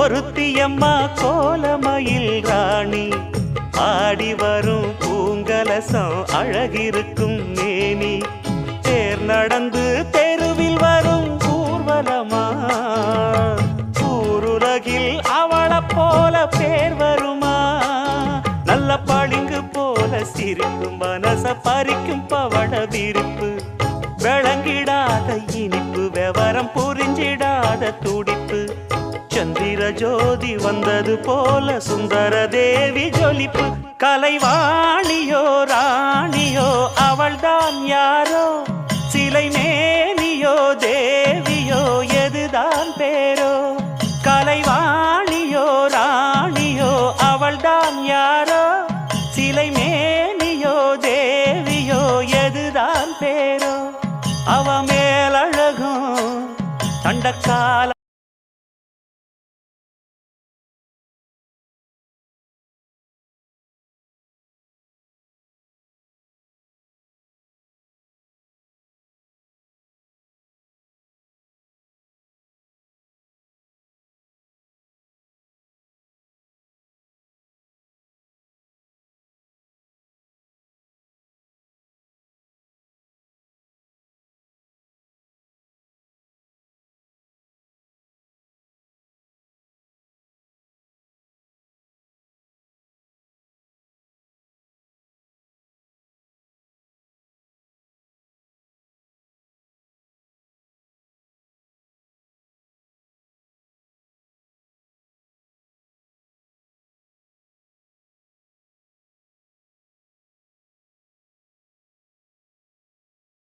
ஒருத்தியம்மா கோலமயில் ராணி ஆடி வரும் பூங்கலசம் அழகிருக்கும் மேனி தேர் நடந்து தெருவில் வரும் ஊர்வலமா ஊருலகில் அவளை போல பேர் வருமா நல்ல பளிங்கு போல சிரிக்கும் மனச பறிக்கும் பவள விரிப்பு விளங்கிடாத இனிப்பு விவரம் புரிஞ்சிடாத துடிப்பு சந்திர ஜோதி வந்தது போல சுந்தர தேவி ஜொலிப்பு கலைவாணியோ ராணியோ அவள்தான் யாரோ சிலை மே